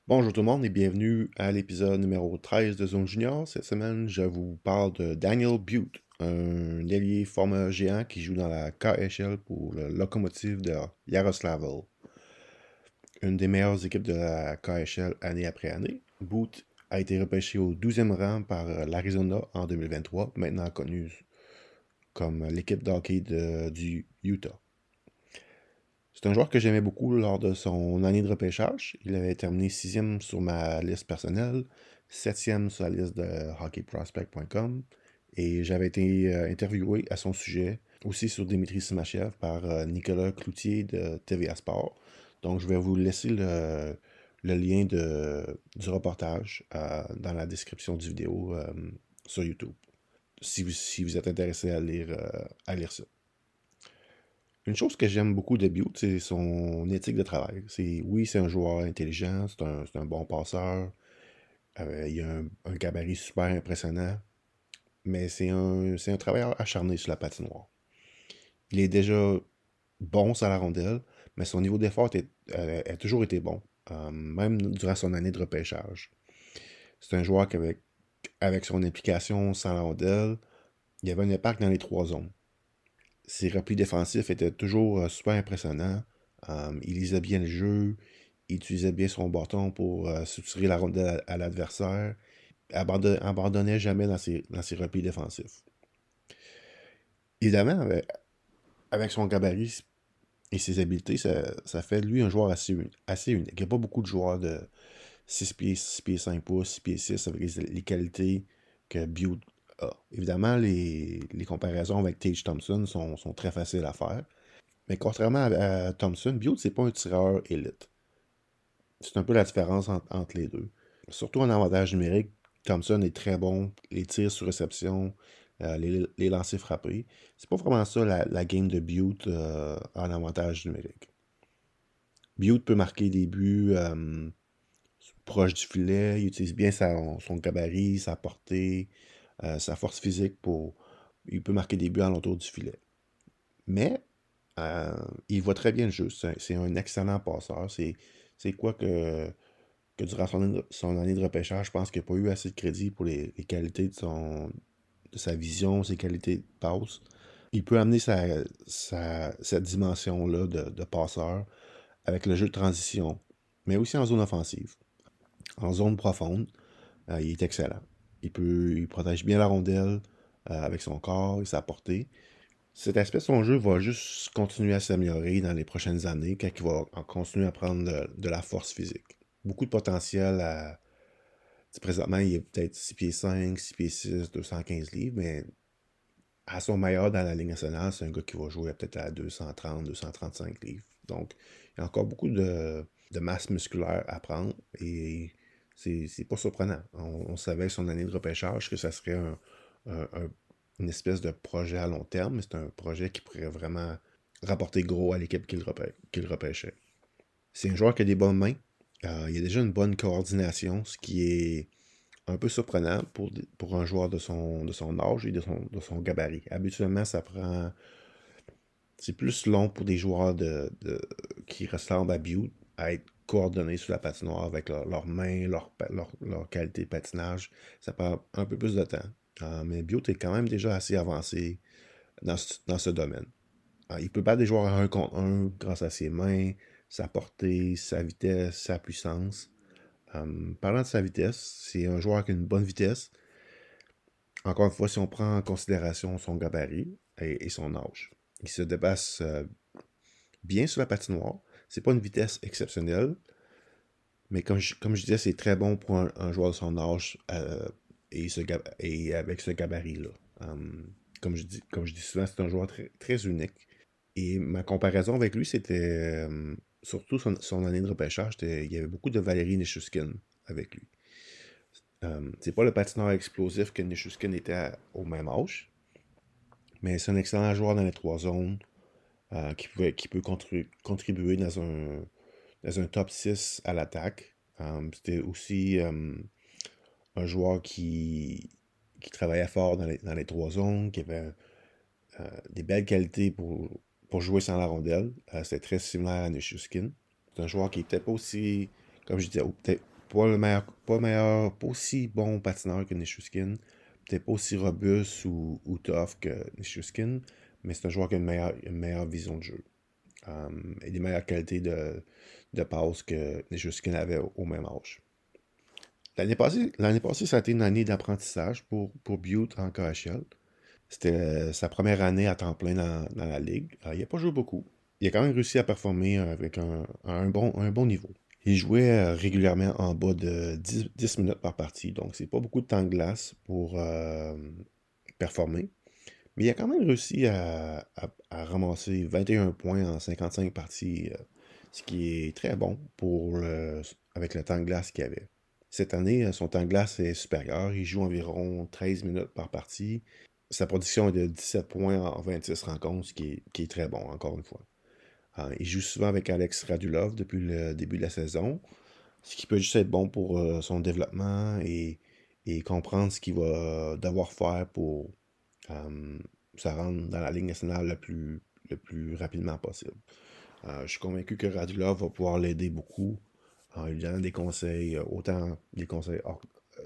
Bonjour tout le monde et bienvenue à l'épisode numéro 13 de Zone Junior. Cette semaine, je vous parle de Daniel Butte, un ailier format géant qui joue dans la KHL pour le Lokomotiv de Yaroslavl, une des meilleures équipes de la KHL année après année. Butte a été repêché au 12e rang par l'Arizona en 2023, maintenant connue comme l'équipe de hockey du Utah. C'est un joueur que j'aimais beaucoup lors de son année de repêchage. Il avait terminé sixième sur ma liste personnelle, septième sur la liste de hockeyprospect.com, et j'avais été interviewé à son sujet, aussi sur Dimitri Simachev, par Nicolas Cloutier de TVA Sport. Donc je vais vous laisser le lien du reportage dans la description du vidéo sur YouTube, si vous êtes intéressé à lire ça. Une chose que j'aime beaucoup de Butte, c'est son éthique de travail. Oui, c'est un joueur intelligent, c'est un bon passeur, il a un gabarit super impressionnant, mais c'est un travailleur acharné sur la patinoire. Il est déjà bon sur la rondelle, mais son niveau d'effort a toujours été bon, même durant son année de repêchage. C'est un joueur avec son implication sans la rondelle, il avait un impact dans les trois zones. Ses replis défensifs étaient toujours super impressionnants. Il lisait bien le jeu, il utilisait bien son bâton pour soutirer la rondelle à l'adversaire, abandonnait jamais dans ses replis défensifs. Évidemment, avec son gabarit et ses habiletés, ça fait de lui un joueur assez unique. Il n'y a pas beaucoup de joueurs de 6 pieds, 6 pieds 5 pouces, 6 pieds 6 avec les qualités que Butte a. Évidemment, les comparaisons avec Tage Thompson sont très faciles à faire. Mais contrairement à Thompson, Butte, c'est pas un tireur élite. C'est un peu la différence entre les deux. Surtout en avantage numérique, Thompson est très bon. Les tirs sur réception, les lancers frappés. C'est pas vraiment ça la game de Butte en avantage numérique. Butte peut marquer des buts proches du filet. Il utilise bien son gabarit, sa portée, sa force physique pour. Il peut marquer des buts alentour du filet. Mais Euh, il voit très bien le jeu. C'est un excellent passeur. C'est quoi que durant son année de repêchage, je pense qu'il n'a pas eu assez de crédit pour les qualités de sa vision, ses qualités de passe. Il peut amener cette dimension-là de passeur avec le jeu de transition, mais aussi en zone offensive. En zone profonde, il est excellent. Il protège bien la rondelle avec son corps et sa portée. Cet aspect de son jeu va juste continuer à s'améliorer dans les prochaines années quand il va continuer à prendre de la force physique. Beaucoup de potentiel à. Présentement, il est peut-être 6 pieds 5, 6 pieds 6, 215 livres, mais à son meilleur dans la Ligue nationale, c'est un gars qui va jouer peut-être à 230, 235 livres. Donc, il y a encore beaucoup de masse musculaire à prendre et c'est pas surprenant. On savait son année de repêchage que ça serait un- un- une espèce de projet à long terme, mais c'est un projet qui pourrait vraiment rapporter gros à l'équipe qu'il repêchait. C'est un joueur qui a des bonnes mains. Il a déjà une bonne coordination, ce qui est un peu surprenant pour un joueur de son âge et de son gabarit. Habituellement, c'est plus long pour des joueurs qui ressemblent à Butte à être coordonnés sur la patinoire avec leurs mains, leur qualité de patinage. Ça prend un peu plus de temps. Mais Butte est quand même déjà assez avancé dans ce domaine. Il peut battre des joueurs à un contre un grâce à ses mains, sa portée, sa vitesse, sa puissance. Parlant de sa vitesse, c'est un joueur qui a une bonne vitesse. Encore une fois, si on prend en considération son gabarit et son âge. Il se dépasse bien sur la patinoire. C'est pas une vitesse exceptionnelle, mais comme je disais, c'est très bon pour un joueur de son âge et avec ce gabarit-là. Comme je dis souvent, c'est un joueur très, très unique. Et ma comparaison avec lui, c'était surtout son année de repêchage, il y avait beaucoup de Valérie Nichushkin avec lui. C'est pas le patineur explosif que Nichushkin était au même âge, mais c'est un excellent joueur dans les trois zones qui peut contribuer dans un top 6 à l'attaque. C'était aussi un joueur qui travaillait fort dans les trois zones, qui avait des belles qualités pour jouer sans la rondelle. C'était très similaire à Nichushkin. C'est un joueur qui est peut-être pas aussi, comme je disais, pas aussi bon patineur que Nichushkin, peut-être pas aussi robuste ou tough que Nichushkin, mais c'est un joueur qui a une meilleure vision de jeu. Et des meilleures qualités de passe que Nichushkin avait au même âge. L'année passée, ça a été une année d'apprentissage pour Butte en KHL. C'était sa première année à temps plein dans la ligue. Il n'a pas joué beaucoup. Il a quand même réussi à performer avec un bon niveau. Il jouait régulièrement en bas de 10 minutes par partie, donc c'est pas beaucoup de temps de glace pour performer. Mais il a quand même réussi à ramasser 21 points en 55 parties, ce qui est très bon avec le temps de glace qu'il avait. Cette année, son temps de glace est supérieur. Il joue environ 13 minutes par partie. Sa production est de 17 points en 26 rencontres, qui est très bon, encore une fois. Il joue souvent avec Alex Radulov depuis le début de la saison, ce qui peut juste être bon pour son développement et comprendre ce qu'il va devoir faire pour euh, se rendre dans la Ligue nationale le plus rapidement possible. Je suis convaincu que Radulov va pouvoir l'aider beaucoup en lui donnant des conseils, autant des conseils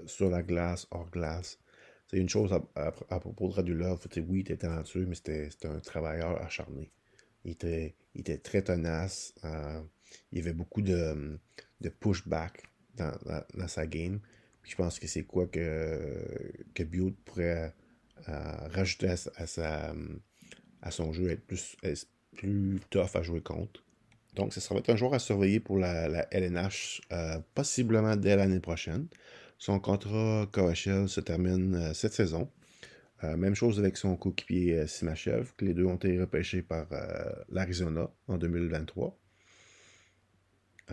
sur la glace, hors glace. C'est une chose à propos de Radulov, oui, il était talentueux, mais c'était un travailleur acharné. Il était très tenace. Il y avait beaucoup de pushback dans sa game. Puis je pense que c'est quoi que Butte pourrait rajouter à son jeu, être plus tough à jouer contre. Donc, ça va être un joueur à surveiller pour la LNH, possiblement dès l'année prochaine. Son contrat KHL se termine cette saison. Même chose avec son coéquipier Simachev, que les deux ont été repêchés par l'Arizona en 2023.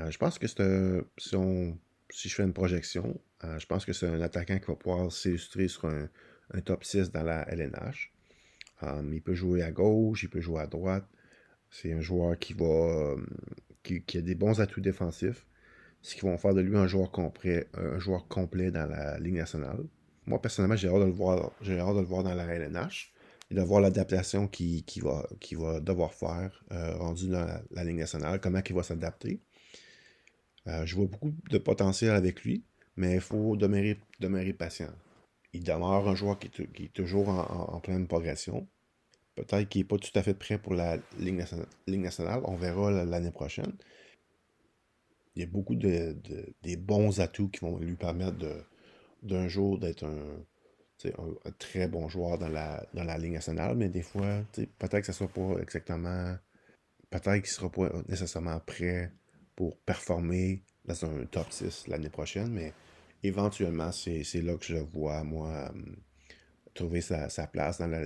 Je pense que si je fais une projection, je pense que c'est un attaquant qui va pouvoir s'illustrer sur un top 6 dans la LNH. Il peut jouer à gauche, il peut jouer à droite. C'est un joueur qui a des bons atouts défensifs, ce qui vont faire de lui un joueur complet dans la Ligue nationale. Moi, personnellement, j'ai hâte de le voir dans la LNH et de voir l'adaptation qu'il va devoir faire rendu dans la Ligue nationale, comment il va s'adapter. Je vois beaucoup de potentiel avec lui, mais il faut demeurer patient. Il demeure un joueur qui est toujours en pleine progression. Peut-être qu'il n'est pas tout à fait prêt pour la Ligue nationale. On verra l'année prochaine. Il y a beaucoup des bons atouts qui vont lui permettre d'un jour d'être un très bon joueur dans la Ligue nationale, mais des fois, peut-être que ça soit pas exactement. Peut-être qu'il ne sera pas nécessairement prêt pour performer dans un top 6 l'année prochaine, mais éventuellement, c'est là que je le vois, moi, trouver sa place dans la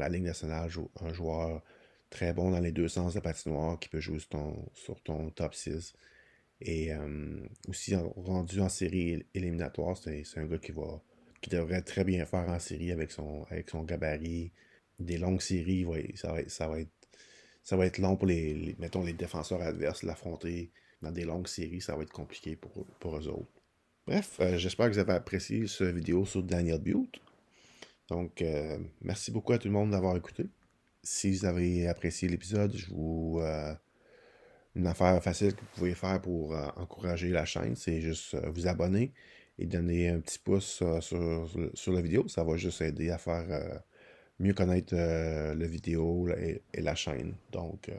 Ligue nationale, un joueur très bon dans les deux sens de patinoire qui peut jouer sur ton top 6. Et aussi, rendu en série éliminatoire, c'est un gars qui devrait très bien faire en série avec son gabarit. Des longues séries, ouais, ça va être long pour mettons, les défenseurs adverses l'affronter. Dans des longues séries, ça va être compliqué pour eux autres. Bref, j'espère que vous avez apprécié cette vidéo sur Daniel Butte. Donc, merci beaucoup à tout le monde d'avoir écouté. Si vous avez apprécié l'épisode, une affaire facile que vous pouvez faire pour encourager la chaîne, c'est juste vous abonner et donner un petit pouce sur la vidéo. Ça va juste aider à faire mieux connaître la vidéo et la chaîne. Donc,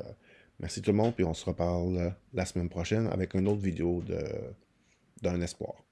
merci tout le monde, puis on se reparle la semaine prochaine avec une autre vidéo d'un espoir.